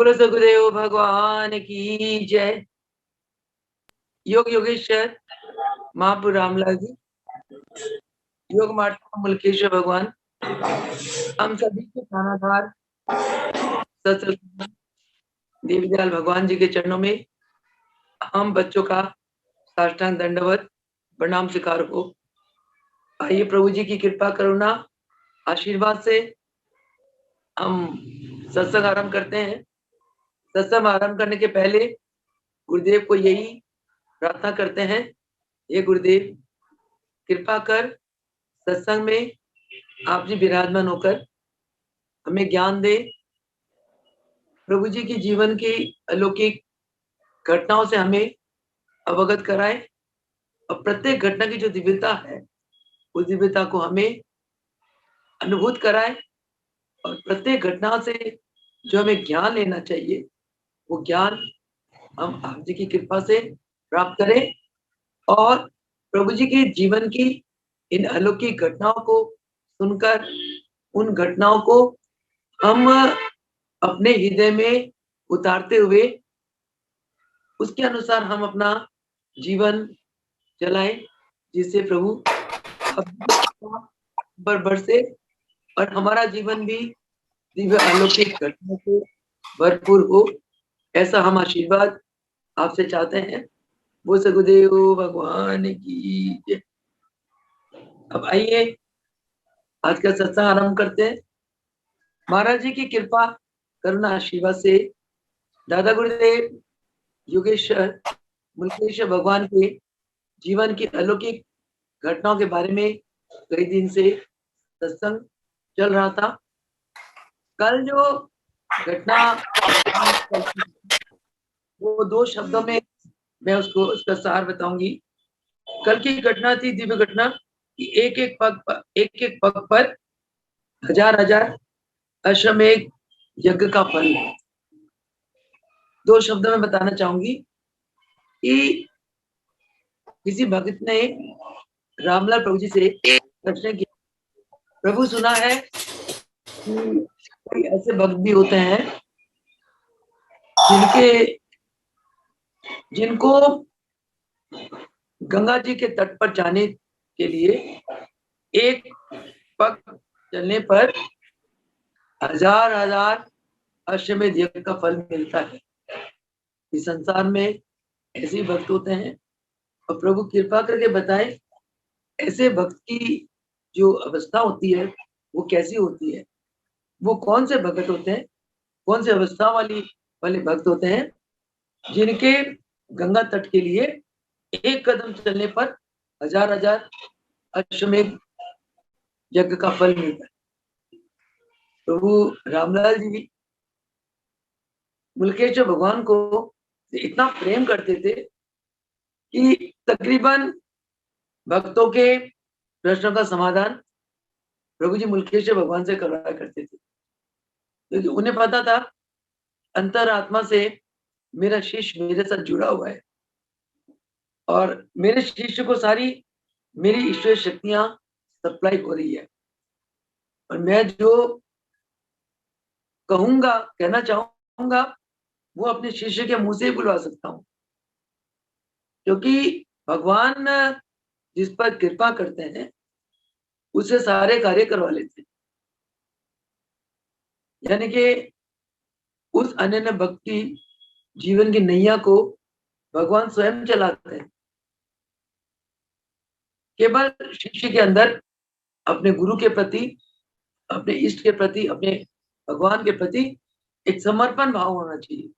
बोलो सदगुरुदेव भगवान की जय। योग योगेश्वर महापुर रामलाल जी, योग मार्ग मुल्केश्वर भगवान, हम सभी के थानाधार देवीदयाल भगवान जी के चरणों में हम बच्चों का साष्टांग दंडवत प्रणाम स्वीकार हो। आइए प्रभु जी की कृपा करुणा आशीर्वाद से हम सत्संग आरंभ करते हैं। सत्संग आरंभ करने के पहले गुरुदेव को यही प्रार्थना करते हैं, ये गुरुदेव कृपा कर सत्संग में आप जी विराजमान होकर हमें ज्ञान दे, प्रभु जी की जीवन की अलौकिक घटनाओं से हमें अवगत कराए और प्रत्येक घटना की जो दिव्यता है उस दिव्यता को हमें अनुभूत कराए और प्रत्येक घटना से जो हमें ज्ञान लेना चाहिए वो ज्ञान हम आप जी की कृपा से प्राप्त करें और प्रभु जी के जीवन की इन अलौकिक घटनाओं को सुनकर उन घटनाओं को हम अपने हृदय में उतारते हुए उसके अनुसार हम अपना जीवन चलाएं, जिससे प्रभु पर बरसे और हमारा जीवन भी दिव्य अलौकिक घटनाओं से भरपूर हो, ऐसा हम आशीर्वाद आपसे चाहते हैं। वो सदगुरुदेव भगवान की जय। अब आइए आज का सत्संग आरंभ करते हैं। महाराज जी की कृपा करुणा आशीर्वाद से दादा गुरुदेव योगेश्वर मुल्केश्वर भगवान के जीवन की अलौकिक घटनाओं के बारे में कई दिन से सत्संग चल रहा था। कल जो घटना वो दो शब्दों में मैं उसका सार बताऊंगी। कल की घटना थी दिव्य घटना कि एक एक पग पर हजार हजार अश्वमेध यज्ञ का फल। दो शब्दों में बताना चाहूंगी कि किसी भक्त ने रामलाल प्रभु जी से प्रश्न किया, प्रभु सुना है कि कोई ऐसे भक्त भी होते हैं जिनको गंगा जी के तट पर जाने के लिए एक पग चलने पर हजार हजार अश्वमेध यज्ञ का फल मिलता है। इस संसार में ऐसे भक्त होते हैं और प्रभु कृपा करके बताए ऐसे भक्त की जो अवस्था होती है वो कैसी होती है, वो कौन से भक्त होते हैं, कौन से अवस्था वाले भक्त होते हैं जिनके गंगा तट के लिए एक कदम चलने पर हजार हजार अश्वमेध यज्ञ का फल मिलता है। प्रभु रामलाल जी मुल्केश्वर भगवान को इतना प्रेम करते थे कि तकरीबन भक्तों के प्रश्नों का समाधान प्रभु जी मुल्केश्वर भगवान से करवाया करते थे, क्योंकि उन्हें पता था अंतरात्मा से मेरा शिष्य मेरे साथ जुड़ा हुआ है और मेरे शिष्य को सारी मेरी ईश्वरीय शक्तियां सप्लाई हो रही है और मैं जो कहूंगा कहना चाहूंगा वो अपने शिष्य के मुंह से ही बुलवा सकता हूं, क्योंकि भगवान जिस पर कृपा करते हैं उससे सारे कार्य करवा लेते हैं। यानी कि उस अनन्य भक्त की जीवन की नैया को भगवान स्वयं चलाते हैं। केवल शिष्य के अंदर अपने गुरु के प्रति, अपने इष्ट के प्रति, अपने भगवान के प्रति एक समर्पण भाव होना चाहिए।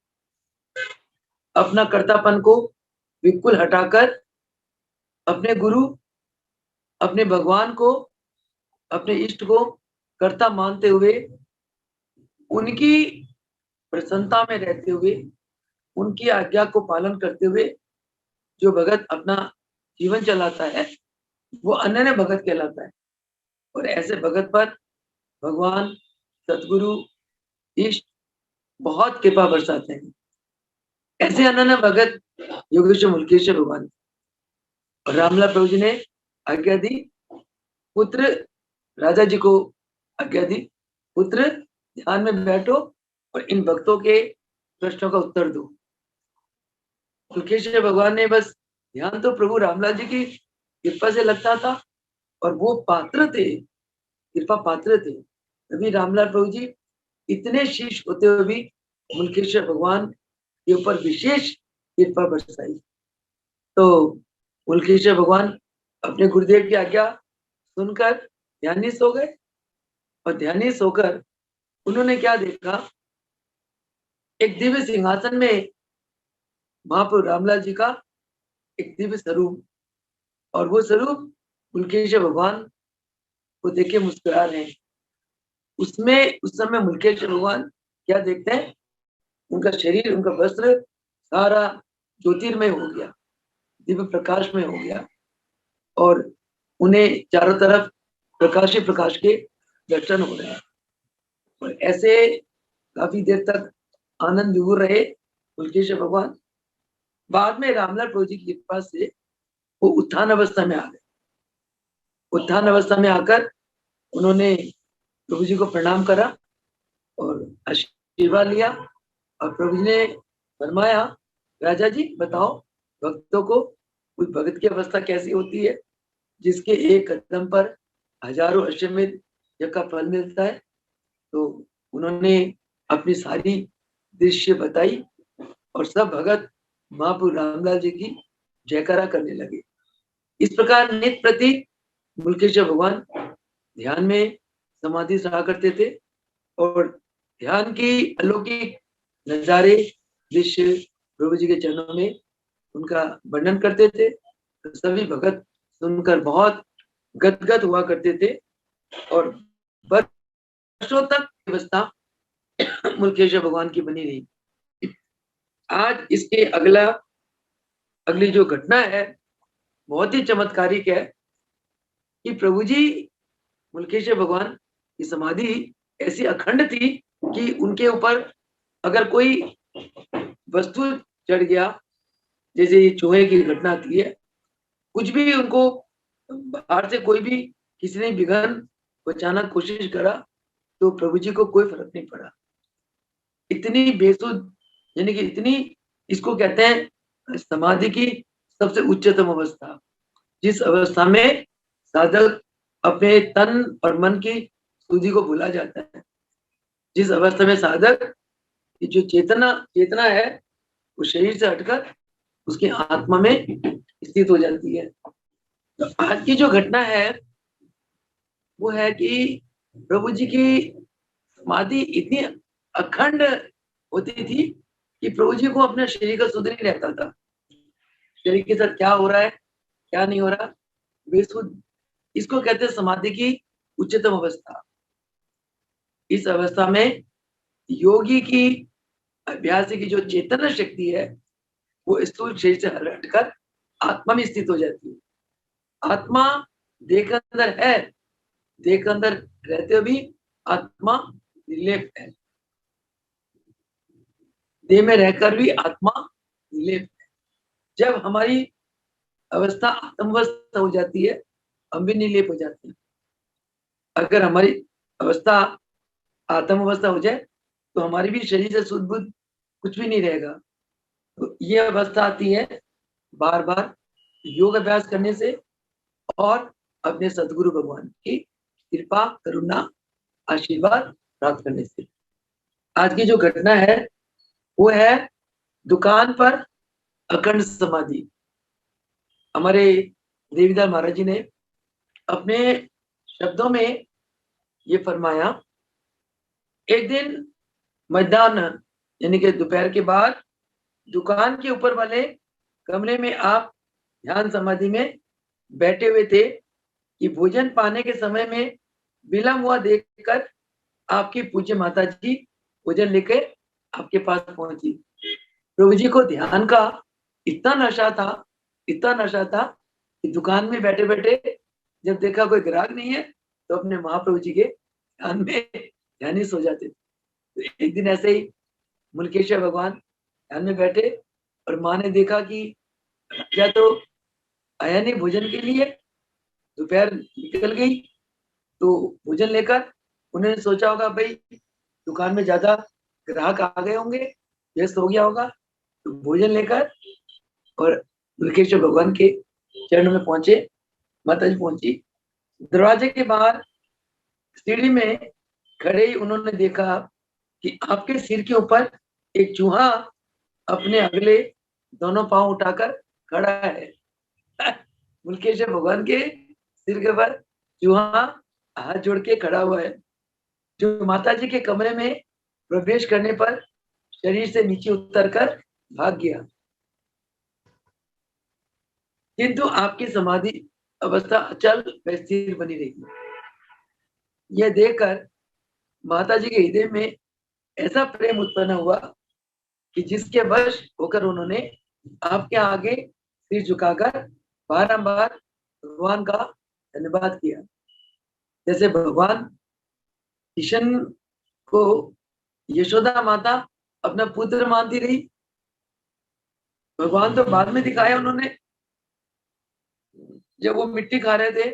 अपना कर्तापन को बिल्कुल हटाकर अपने गुरु, अपने भगवान को, अपने इष्ट को कर्ता मानते हुए उनकी प्रसन्नता में रहते हुए उनकी आज्ञा को पालन करते हुए जो भगत अपना जीवन चलाता है वो अनन्य भगत कहलाता है। और ऐसे भगत पर भगवान सतगुरु इष्ट बहुत कृपा बरसाते हैं। ऐसे अनन्य भगत योगेश्वर मुल्केश्वर भगवान और रामलाल प्रभु जी ने आज्ञा दी, पुत्र राजा जी को आज्ञा दी, पुत्र ध्यान में बैठो और इन भक्तों के प्रश्नों का उत्तर दो। मुल्केश्वर भगवान ने बस ध्यान तो प्रभु रामलाल जी की कृपा से लगता था, और वो पात्र थे, कृपा पात्र थे। तभी रामलाल प्रभु जी इतने शीश होते हुए भी मुल्केश्वर भगवान के ऊपर विशेष कृपा बरसाई। तो मुल्केश्वर भगवान अपने गुरुदेव की आज्ञा सुनकर ध्यानिस्थ हो गए, और ध्यानिस्थ होकर उन्होंने क्या देखा, एक दिव्य सिंहासन में महाप्रभु रामलाल जी का एक दिव्य स्वरूप, और वो स्वरूप मुल्केश्वर भगवान को देख के मुस्कुरा रहे हैं। उसमें उस समय मुल्केश्वर भगवान क्या देखते हैं, उनका शरीर, उनका वस्त्र सारा ज्योतिर्मय हो गया, दिव्य प्रकाश में हो गया, और उन्हें चारों तरफ प्रकाश ही प्रकाश के दर्शन हो रहे हैं। और ऐसे काफी देर तक आनंद विभोर रहे मुल्केश्वर भगवान। बाद में रामलाल प्रभु जी की कृपा से वो उत्थान अवस्था में आ गए। उत्थान अवस्था में आकर उन्होंने प्रभु जी को प्रणाम करा और आशीर्वाद लिया, और प्रभु जी ने फरमाया, राजा जी बताओ, भक्तों को उस भगत की अवस्था कैसी होती है जिसके एक कदम पर हजारों अश्वमेध यज्ञ का फल मिलता है। तो उन्होंने अपनी सारी दृश्य बताई, और सब भगत महाप्रभु रामलाल जी की जयकारा करने लगे। इस प्रकार नित्य प्रति मुल्केश्वर भगवान ध्यान में समाधि रहा करते थे, और ध्यान की अलौकिक नजारे दृश्य प्रभु जी के चरणों में उनका वर्णन करते थे। तो सभी भगत सुनकर बहुत गदगद हुआ करते थे, और वर्षों तक व्यवस्था मुल्केश्वर भगवान की बनी रही। आज इसके अगली जो घटना है बहुत ही चमत्कारिक है, कि प्रभु जी मुल्केश्वर भगवान की समाधि ऐसी अखंड थी कि उनके ऊपर अगर कोई वस्तु चढ़ गया, जैसे चूहे की घटना आती है, कुछ भी उनको बाहर से कोई भी किसी ने विघन बचाना कोशिश करा तो प्रभु जी को कोई फर्क नहीं पड़ा। इतनी बेसुध, यानी कि इतनी, इसको कहते हैं समाधि की सबसे उच्चतम अवस्था, जिस अवस्था में साधक अपने तन और मन की शुद्धि को भुला जाता है, जिस अवस्था में साधक की जो चेतना है वो शरीर से हटकर उसकी आत्मा में स्थित हो जाती है। तो आज की जो घटना है वो है कि प्रभु जी की समाधि इतनी अखंड होती थी कि प्रभु जी को अपने शरीर का सुध नहीं रहता था, शरीर के साथ क्या हो रहा है क्या नहीं हो रहा, बेसुध। इसको कहते हैं समाधि की उच्चतम अवस्था। इस अवस्था में योगी की, अभ्यासी की जो चेतन शक्ति है वो स्थूल शरीर से हटकर आत्मा में स्थित हो जाती है। आत्मा देह के अंदर है, देह के अंदर रहते हुए भी आत्मा निर्लेप है, देह में रहकर भी आत्मा निर्लेप है। जब हमारी अवस्था आत्मावस्था हो जाती है, हम भी निर्लेप हो जाते हैं। अगर हमारी अवस्था आत्म अवस्था हो जाए तो हमारी भी शरीर से शुद्ध बुद्ध कुछ भी नहीं रहेगा। तो ये अवस्था आती है बार बार योग अभ्यास करने से और अपने सदगुरु भगवान की कृपा करुणा आशीर्वाद प्राप्त करने से। आज की जो घटना है वो है दुकान पर अखंड समाधि। हमारे देवीदास महाराज जी ने अपने शब्दों में ये फरमाया, एक दिन मैदान यानी कि दोपहर के बाद दुकान के ऊपर वाले कमरे में आप ध्यान समाधि में बैठे हुए थे कि भोजन पाने के समय में विलंब हुआ देखकर आपकी पूज्य माता जी भोजन लेकर आपके पास पहुंची। प्रभु जी को ध्यान का इतना नशा था, इतना नशा था कि दुकान में बैठे बैठे जब देखा कोई ग्राहक नहीं है तो अपने महाप्रभु जी के ध्यान में ध्यानित हो जाते थे। तो एक दिन ऐसे ही मुल्केश्वर भगवान ध्यान में बैठे और माँ ने देखा कि क्या तो आया नहीं भोजन के लिए, दोपहर निकल गई। तो भोजन लेकर उन्होंने सोचा होगा भाई दुकान में ज्यादा ग्राहक आ गए होंगे व्यस्त हो गया होगा, तो भोजन लेकर और मुल्केश्वर भगवान के चरणों में पहुंचे। माता जी पहुंची, दरवाजे के बाहर सीढ़ी में खड़े ही उन्होंने देखा कि आपके सिर के ऊपर एक चूहा अपने अगले दोनों पांव उठाकर खड़ा है। मुल्केश्वर भगवान के सिर के ऊपर चूहा हाथ जोड़ के खड़ा हुआ है, जो माता जी के कमरे में प्रवेश करने पर शरीर से नीचे उतरकर भाग गया। किंतु आपकी समाधि अवस्था अचल व स्थिर बनी रही। यह देखकर माता जी के हृदय में ऐसा प्रेम उत्पन्न हुआ कि जिसके वश होकर उन्होंने आपके आगे सिर झुकाकर बारंबार भगवान का धन्यवाद किया। जैसे भगवान किशन को यशोदा माता अपना पुत्र मानती रही, भगवान तो बाद में दिखाया उन्होंने, जब वो मिट्टी खा रहे थे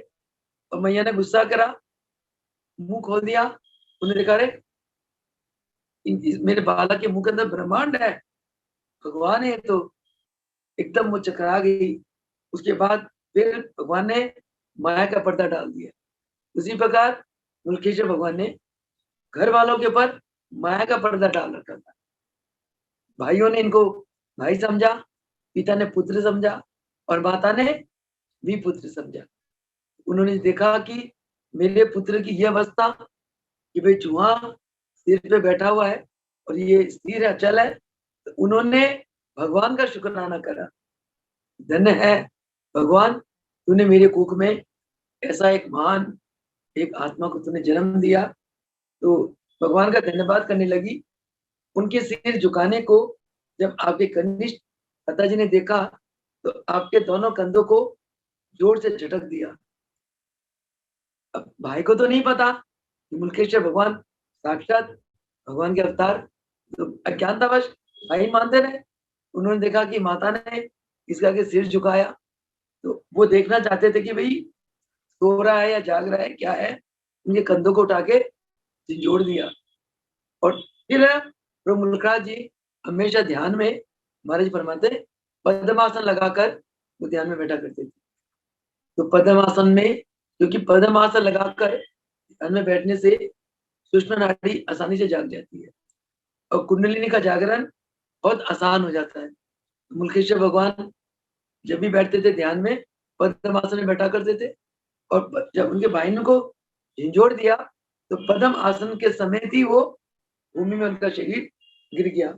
और मैया ने गुस्सा करा, मुंह खोल दिया, उन्होंने देखा रे मेरे बालक के मुंह के अंदर ब्रह्मांड है, भगवान है, तो एकदम वो चकरा गई। उसके बाद फिर भगवान ने माया का पर्दा डाल दिया। उसी प्रकार मुल्केश्वर भगवान ने घर वालों के ऊपर माया का पर्दा डाल रखा था। भाइयों ने इनको भाई समझा, पिता ने पुत्र समझा और माता ने भी पुत्र समझा। उन्होंने देखा कि मेरे पुत्र की यह अवस्था कि भाई चूहा सिर पे बैठा हुआ है और ये स्थिर है, अचल है, तो उन्होंने भगवान का शुक्राना करा। धन्य है भगवान, तूने मेरे कुख में ऐसा एक महान एक आत्मा को तूने जन्म दिया। तो भगवान का धन्यवाद करने लगी। उनके सिर झुकाने को जब आपके कनिष्ठ माता जी ने देखा तो आपके दोनों कंधों को जोर से झटक दिया। अब भाई को तो नहीं पता कि मुल्केश्वर भगवान साक्षात भगवान के अवतार, तो अज्ञानतावश भाई मानते रहे। उन्होंने देखा कि माता ने इसका के सिर झुकाया, तो वो देखना चाहते थे कि भाई सो रहा है या जाग रहा है, क्या है। उनके कंधों को उठा के जोड़ दिया। और फिर प्रभु मुल्कराज जी हमेशा ध्यान में महाराज फरमाते पद्मासन लगाकर वो ध्यान में बैठा करते थे। तो पद्मासन में, क्योंकि पद्मासन लगाकर ध्यान में बैठने से सूक्ष्म नाड़ी आसानी से जाग जाती है और कुंडलिनी का जागरण बहुत आसान हो जाता है। मुल्केश्वर भगवान जब भी बैठते थे ध्यान में पद्मासन में बैठा करते थे, और जब उनके भाई को झिंझोड़ दिया तो पद्म आसन के समेत ही वो भूमि में उनका शरीर गिर गया।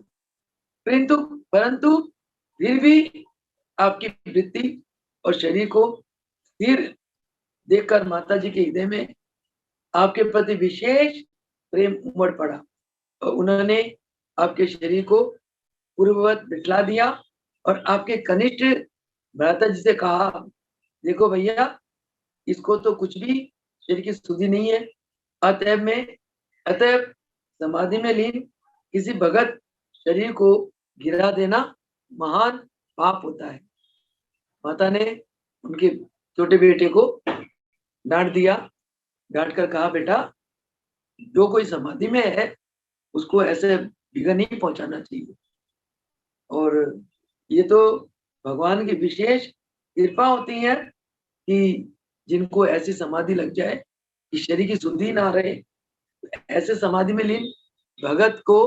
परंतु फिर भी आपकी वृत्ति और शरीर को स्थिर देखकर माता जी के हृदय में आपके प्रति विशेष प्रेम उमड़ पड़ा और उन्होंने आपके शरीर को पूर्ववत बिठला दिया और आपके कनिष्ठ भ्राता जी से कहा, देखो भैया, इसको तो कुछ भी शरीर की शुद्धि नहीं है, अतएव समाधि में लीन किसी भगत शरीर को गिरा देना महान पाप होता है। माता ने उनके छोटे बेटे को डांट दिया, डांट कर कहा, बेटा, जो कोई समाधि में है उसको ऐसे बिघर नहीं पहुंचाना चाहिए। और ये तो भगवान की विशेष कृपा होती है कि जिनको ऐसी समाधि लग जाए कि शरीर की शुद्धि ना रहे, ऐसे समाधि में लीन भगत को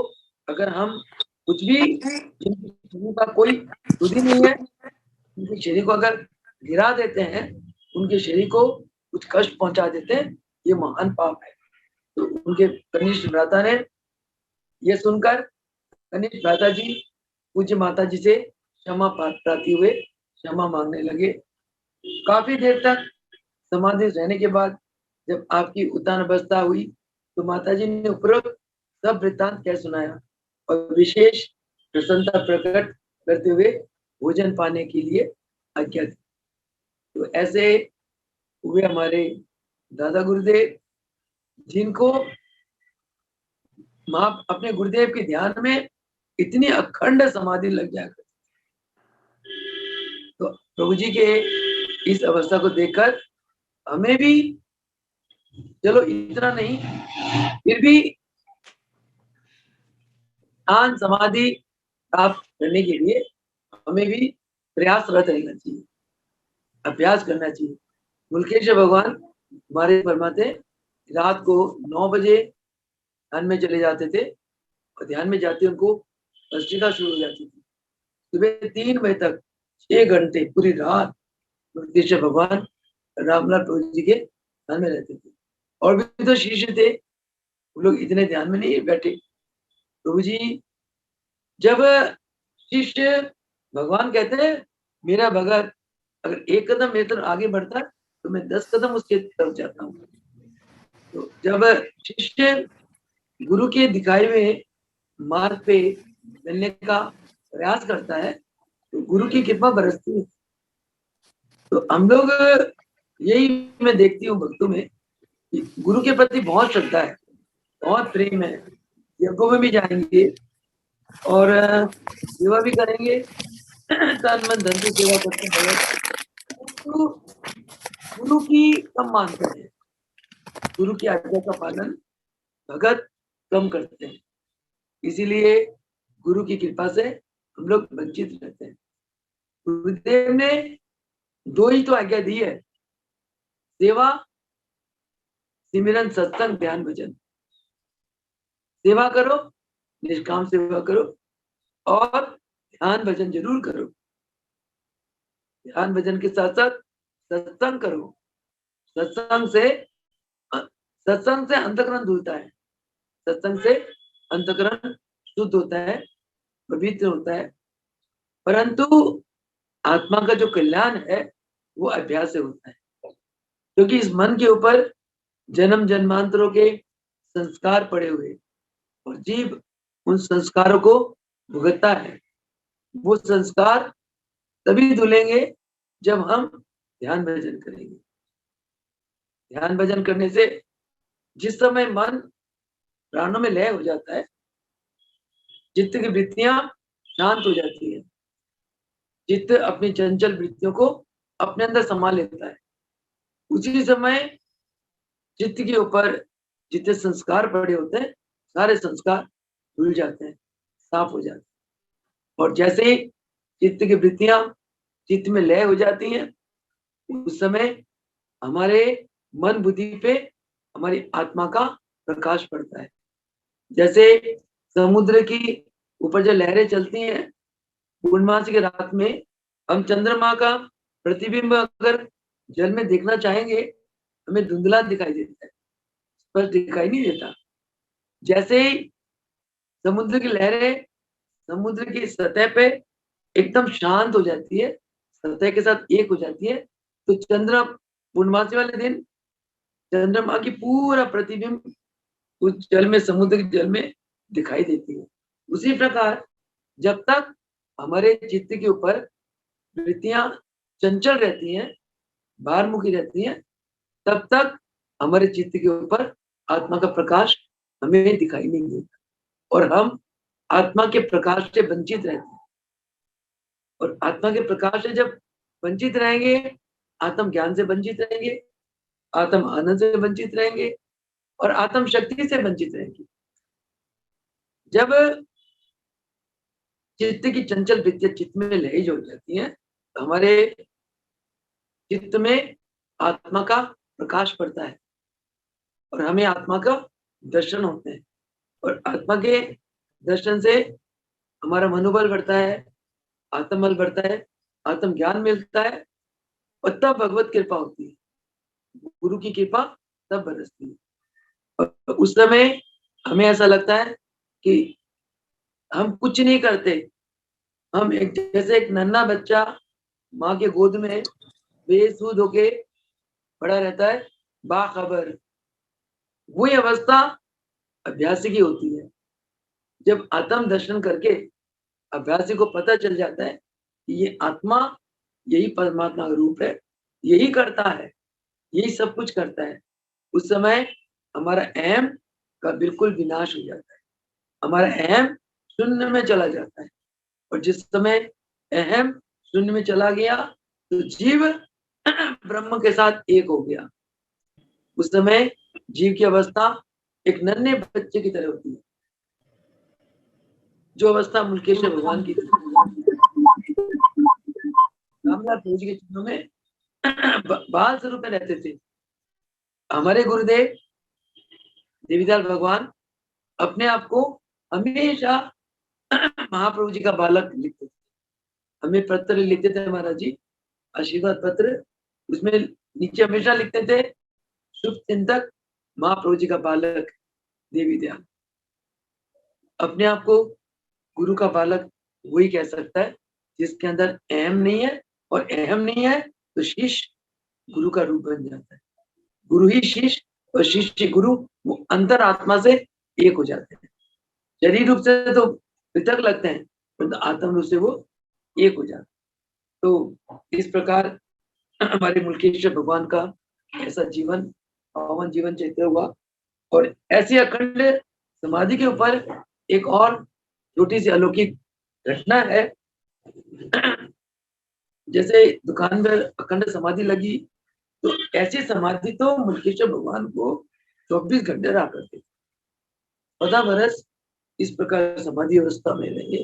अगर हम कुछ भी, जिनकी शरीर का कोई शुद्धि नहीं है, उनके शरीर को अगर गिरा देते हैं, उनके शरीर को कुछ कष्ट पहुंचा देते हैं, ये महान पाप है। तो उनके कनिष्ठ भ्राता ने ये सुनकर कनिष्ठ भ्राता जी पूज्य माता जी से क्षमा प्रार्थी हुए, क्षमा मांगने लगे। काफी देर तक समाधि रहने के बाद जब आपकी उत्थान अवस्था हुई तो माता जी ने उपरोक्त सब वृत्तांत कह सुनाया और विशेष प्रसन्नता प्रकट करते हुए भोजन पाने के लिए आज्ञा दी। तो ऐसे हुए हमारे दादा गुरुदेव, जिनको मां अपने गुरुदेव के ध्यान में इतनी अखंड समाधि लग जाए। तो प्रभु जी के इस अवस्था को देखकर हमें भी, चलो इतना नहीं, फिर भी ध्यान समाधि प्राप्त करने के लिए हमें भी प्रयासरत रहना चाहिए, अभ्यास करना चाहिए। मुल्केश्वर भगवान हमारे फरमाते रात को 9 बजे ध्यान में चले जाते थे और ध्यान में जाते उनको भस्त्रिका शुरू हो जाती थी। सुबह 3 बजे तक 6 घंटे पूरी रात मुल्केश्वर भगवान रामलाल प्रभु जी के ध्यान में रहते थे। और भी तो शिष्य थे, वो लोग इतने ध्यान में नहीं बैठे। प्रभु जी जब शिष्य भगवान कहते हैं मेरा भगत अगर एक कदम मेरी तरफ आगे बढ़ता तो मैं 10 कदम उसके तरफ जाता हूँ। तो जब शिष्य गुरु के दिखाए हुए मार्ग पे चलने का प्रयास करता है तो गुरु की कृपा बरसती है। तो हम लोग यही मैं देखती हूँ भक्तों में कि गुरु के प्रति बहुत श्रद्धा है, बहुत प्रेम है, यज्ञों में भी जाएंगे और सेवा भी करेंगे, तन मन धन से सेवा करते हैं, तो गुरु की कम मानते हैं, गुरु की आज्ञा का पालन भगत कम करते हैं। इसीलिए गुरु की कृपा से हम लोग वंचित रहते हैं। गुरुदेव ने 2 ही तो आज्ञा दी है, सेवा, सिमरन, सत्संग, ध्यान, भजन। सेवा करो, निष्काम सेवा करो और ध्यान भजन जरूर करो। ध्यान भजन के साथ साथ सत्संग करो। सत्संग से अंतःकरण धुलता है, सत्संग से अंतःकरण शुद्ध होता है, पवित्र होता है। परंतु आत्मा का जो कल्याण है वो अभ्यास से होता है, क्योंकि इस मन के ऊपर जन्म जन्मांतरों के संस्कार पड़े हुए और जीव उन संस्कारों को भुगतता है। वो संस्कार तभी धुलेंगे जब हम ध्यान भजन करेंगे। ध्यान भजन करने से जिस समय मन प्राणों में लय हो जाता है, चित्त की वृत्तियां शांत हो जाती है, चित्त अपनी चंचल वृत्तियों को अपने अंदर समा लेता है। उसी समय चित्त के ऊपर जितने संस्कार पड़े होते हैं सारे संस्कार धुल जाते हैं, साफ हो जाते हैं। और जैसे ही चित्त की वृत्तियां चित्त में लय हो जाती हैं, उस समय हमारे मन बुद्धि पे हमारी आत्मा का प्रकाश पड़ता है। जैसे समुद्र की ऊपर जो लहरें चलती हैं, पूर्णिमासी की रात में हम चंद्रमा का प्रतिबिंब अगर जल में देखना चाहेंगे, हमें धुंधला दिखाई देता है, स्पष्ट दिखाई नहीं देता। जैसे ही समुद्र की लहरें समुद्र की सतह पे एकदम शांत हो जाती है, सतह के साथ एक हो जाती है, तो चंद्र पूर्णिमासी वाले दिन चंद्रमा की पूरा प्रतिबिंब उस जल में, समुद्र के जल में दिखाई देती है। उसी प्रकार जब तक हमारे चित्त के ऊपर वृत्तियां चंचल रहती हैं, बाहरमुखी रहती हैं, तब तक हमारे चित्त के ऊपर आत्मा का प्रकाश हमें दिखाई नहीं देता और हम आत्मा के प्रकाश से वंचित रहते हैं। और आत्मा के प्रकाश से जब वंचित रहेंगे, आत्म ज्ञान से वंचित रहेंगे, आत्म आनंद से वंचित रहेंगे और आत्म शक्ति से वंचित रहेंगे। जब चित्त की चंचल वृत्तियां चित्त में लय हो जाती हैं, तो हमारे चित्त में आत्मा का प्रकाश पड़ता है और हमें आत्मा का दर्शन होते हैं। और आत्मा के दर्शन से हमारा मनोबल बढ़ता है, आत्मबल बढ़ता है, आत्म ज्ञान मिलता है और तब भगवत कृपा होती है, गुरु की कृपा तब बरसती है। और उस समय हमें ऐसा लगता है कि हम कुछ नहीं करते, हम एक जैसे एक नन्हा बच्चा माँ के गोद में बेसुध होके पड़ा रहता है, बाखबर। वही अवस्था अभ्यासी की होती है। जब आत्म दर्शन करके अभ्यासी को पता चल जाता है कि ये आत्मा यही परमात्मा का रूप है, यही करता है, यही सब कुछ करता है, उस समय हमारा अहम का बिल्कुल विनाश हो जाता है, हमारा अहम शून्य में चला जाता है। और जिस समय अहम शून्य में चला गया तो जीव ब्रह्म के साथ एक हो गया। उस समय जीव की अवस्था एक नन्हे बच्चे की तरह होती है। जो अवस्था मुल्केश्वर भगवान की थी। रामलाल प्रभु जी के चरणों में बाल स्वरूप में रहते थे। हमारे गुरुदेव देवीदास भगवान अपने आप को हमेशा महाप्रभु जी का बालक लिखते थे। हमें पत्र लिखते थे महाराज जी, आशीर्वाद पत्र, उसमें नीचे हमेशा लिखते थे शुभ चिंतक महाप्रभु जी का बालक देवी दयाल। अपने आप को गुरु का बालक वही कह सकता है जिसके अंदर अहम नहीं है, और अहम नहीं है तो शिष्य गुरु का रूप बन जाता है। गुरु ही शिष्य और शिष्य गुरु, वो अंतर आत्मा से एक हो जाते हैं। शरीर रूप से तो पृथक लगते हैं, परंतु आत्म रूप से वो एक हो जाते हैं। तो इस प्रकार हमारे मुल्केश्वर भगवान का ऐसा जीवन, पावन जीवन चरित्र हुआ। और ऐसी अखंड समाधि के ऊपर एक और छोटी सी अलौकिक घटना है। जैसे दुकान में अखंड समाधि लगी, तो ऐसी समाधि तो मुल्केश्वर भगवान को 24 घंटे रहा करते, 14 बरस इस प्रकार समाधि अवस्था में रहे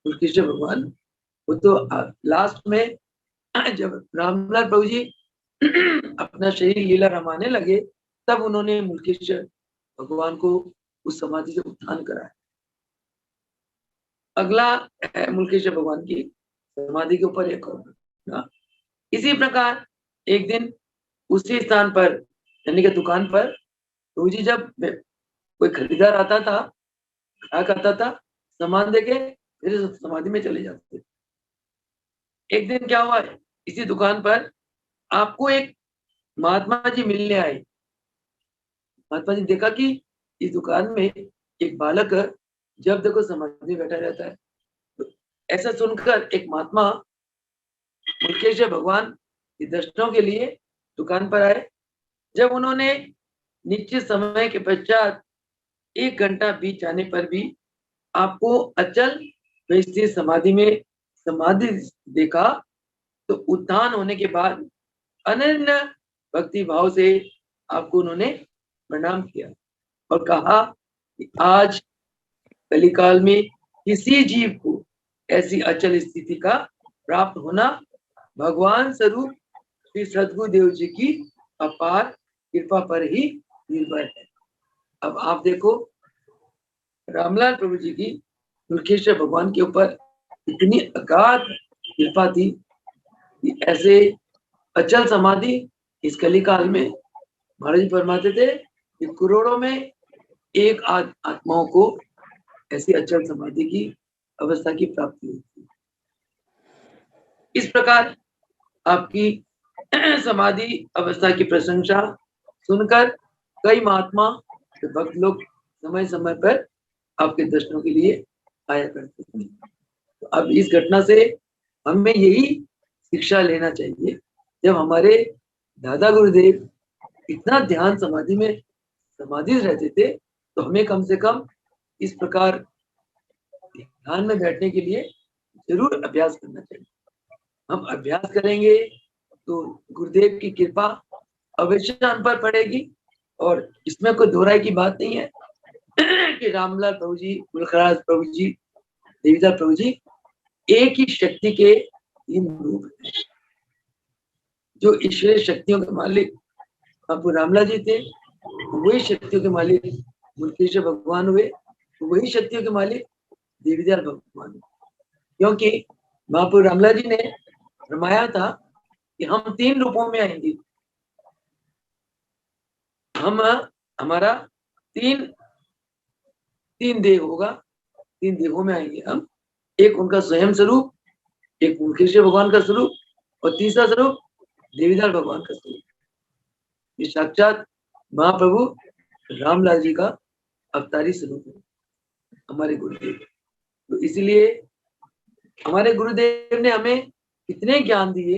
मुल्केश्वर भगवान। वो तो लास्ट में जब रामलाल प्रभु जी अपना शरीर लीला रमाने लगे, तब उन्होंने मुल्केश्वर भगवान को उस समाधि से उत्थान कराया। अगला है मुल्केश्वर भगवान की समाधि के ऊपर एक और। इसी प्रकार एक दिन उसी स्थान पर, यानी कि दुकान पर, प्रभु जी जब कोई खरीदार आता था, ग्राहक आता था, सामान देके फिर समाधि में चले जाते थे। एक दिन क्या हुआ, इसी दुकान पर आपको एक महात्मा जी मिलने आए। महात्मा जी देखा कि इस दुकान में एक बालक जब देखो समाधि में बैठा रहता है। तो ऐसा सुनकर एक महात्मा मुल्केश्वर भगवान के दर्शनों के लिए दुकान पर आए। जब उन्होंने निश्चित समय के पश्चात 1 घंटा बीत जाने पर भी आपको अचल स्थिर समाधि में समाधि देखा, तो उत्थान होने के बाद अनन्य भक्ति भाव से आपको उन्होंने प्रणाम किया और कहा कि आज कलिकाल में किसी जीव को ऐसी अचल स्थिति का प्राप्त होना भगवान स्वरूप श्री सद्गुरुदेव जी की अपार कृपा पर ही निर्भर है। अब आप देखो, रामलाल प्रभु जी की मुल्केश्वर भगवान के ऊपर इतनी अगाध कृपा थी कि ऐसे अचल समाधि इस कलिकाल में महाराज जी फरमाते थे कि करोड़ों में एक आत्माओं को ऐसी अचल समाधि की अवस्था की प्राप्ति होती है। इस प्रकार आपकी समाधि अवस्था की प्रशंसा सुनकर कई महात्मा भक्त लोग समय समय पर आपके दर्शनों के लिए आया करते थे। तो अब इस घटना से हमें यही शिक्षा लेना चाहिए, जब हमारे दादा गुरुदेव इतना ध्यान समाधि में समाधि रहते थे, तो हमें कम से कम इस प्रकार ध्यान में बैठने के लिए जरूर अभ्यास करना चाहिए। हम अभ्यास करेंगे तो गुरुदेव की कृपा अवश्य हम पर पड़ेगी। और इसमें कोई दोहराई की बात नहीं है कि रामलाल प्रभु जी, मुल्खराज प्रभु जी, देवीदास प्रभु जी एक ही शक्ति के 3 रूप हैं। जो ईश्वरीय शक्तियों के मालिक बापू रामलाल जी थे, वही शक्तियों के मालिक मुल्केश्वर भगवान हुए, वही शक्तियों के मालिक देवीदास भगवान। क्योंकि महाप्रभु रामलाल जी ने फरमाया था कि हम 3 रूपों में आएंगे। हम हमारा तीन देह होगा, 3 देहों में आएंगे हम। एक उनका स्वयं स्वरूप, एक मुल्केश्वर भगवान का स्वरूप, और तीसरा स्वरूप देवीदास भगवान का स्वरूप। ये साक्षात महाप्रभु रामलाल जी का अवतारी स्वरूप है हमारे गुरुदेव। तो इसलिए हमारे गुरुदेव ने हमें इतने ज्ञान दिए,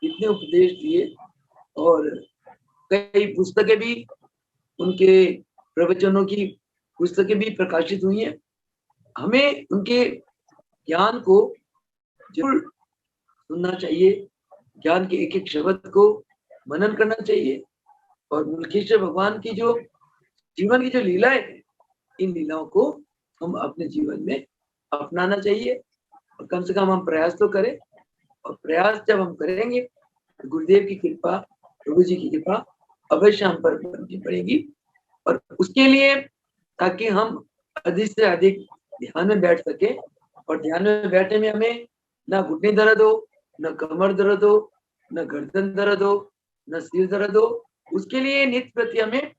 इतने उपदेश दिए, और कई पुस्तकें भी, उनके प्रवचनों की पुस्तकें भी प्रकाशित हुई हैं। हमें उनके ज्ञान को जरूर सुनना चाहिए, ज्ञान के एक एक शब्द को मनन करना चाहिए, और मुल्केश्वर भगवान की जो जीवन की जो लीलाएं हैं, इन लीलाओं को हम अपने जीवन में अपनाना चाहिए, और कम से कम हम प्रयास तो करें। और प्रयास जब हम करेंगे तो गुरुदेव की कृपा, प्रभु जी की कृपा अवश्य हम पर बननी पड़ेगी। और उसके लिए ताकि हम अधिक से अधिक ध्यान में बैठ सके, और ध्यान में बैठने में हमें ना घुटने दर्द हो, न कमर दर्द हो, न गर्दन दर्द हो, न सिर दर्द हो, उसके लिए नित्य प्रति हमें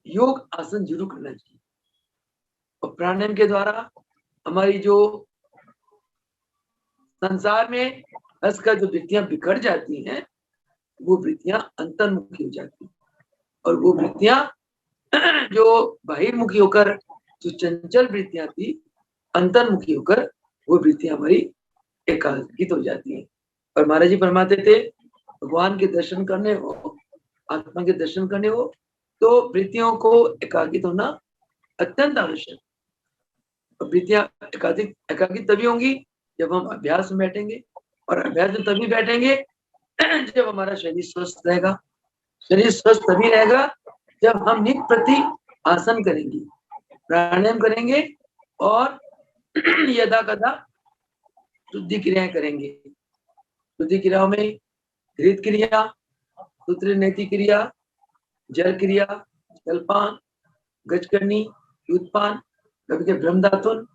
योग आसन जरूर करना चाहिए। और प्राणायाम के द्वारा हमारी जो संसार में हंसकर जो वृत्तियां बिखर जाती हैं, वो वृत्तियां अंतर्मुखी हो जाती हैं। और वो वृत्तियां जो बहिर्मुखी होकर जो चंचल वृत्तियां थी, अंतर्मुखी होकर वो वृत्तियां हमारी एकाग्रित हो जाती है। और महाराज जी फरमाते थे, भगवान के दर्शन करने हो, आत्मा के दर्शन करने हो, तो वृत्तियों को एकाग्रित होना अत्यंत आवश्यक। और वृत्तियां एकाग्रित तभी होंगी जब हम अभ्यास में बैठेंगे, और अभ्यास में तभी बैठेंगे जब हमारा शरीर स्वस्थ रहेगा। शरीर स्वस्थ तभी रहेगा जब हम नित्य प्रति आसन करेंगे, प्राणायाम करेंगे, और यदा कदा शुद्धि क्रियाएं करेंगे। शुद्धि क्रियाओं में घृत क्रिया, सूत्र नेति क्रिया, जल क्रिया, जलपान, गजकर्णी, दूधपान, कभी के ब्रह्मदातुन,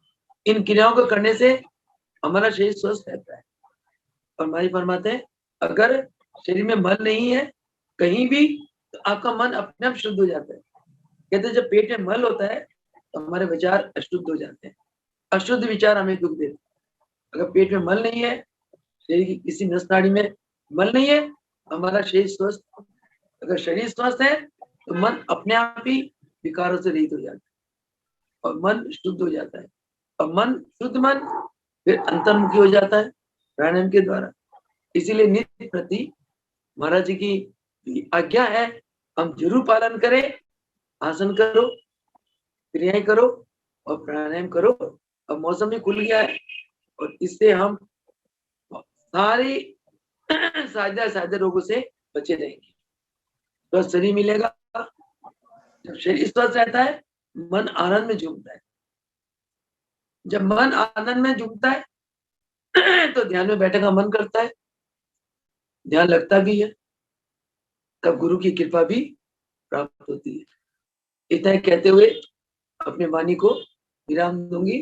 इन क्रियाओं को करने से हमारा शरीर स्वस्थ रहता है। और हमारी फरमाते हैं, अगर शरीर में मल नहीं है कहीं भी, तो आपका मन अपने आप शुद्ध हो जाता है। कहते हैं जब पेट में मल होता है तो हमारे विचार अशुद्ध हो जाते हैं। अशुद्ध विचार हमें दुख देते हैं। अगर पेट में मल नहीं है, शरीर की किसी नस नाड़ी में मल नहीं है, हमारा शरीर स्वस्थ। अगर शरीर स्वस्थ है तो मन अपने आप ही विकारों से रहित हो जाता है, और मन शुद्ध हो जाता है। और मन शुद्ध मन फिर अंतर्मुखी हो जाता है प्राणायाम के द्वारा। इसीलिए नित्य प्रति महाराज जी की आज्ञा है, हम जरूर पालन करें। आसन करो, क्रियाएं करो, और प्राणायाम करो। अब मौसम भी खुल गया है, और इससे हम सारी सादे रोगों से बचे रहेंगे। स्वस्थ शरीर मिलेगा। जब शरीर स्वस्थ रहता है, मन आनंद में झूमता है। जब मन आनंद में झूमता है तो ध्यान में बैठने का मन करता है, ध्यान लगता भी है, तब गुरु की कृपा भी प्राप्त होती है। इतना कहते हुए अपने वाणी को विराम दूंगी।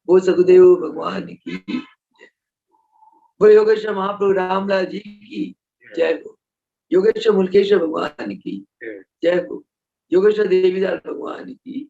वो सदगुरुदेव भगवान की जय। वो योगेश्वर महाप्रभु रामलाल जी की जय हो। योगेश्वर मुल्केश्वर भगवान की जय हो। योगेश्वर देवीदास भगवान की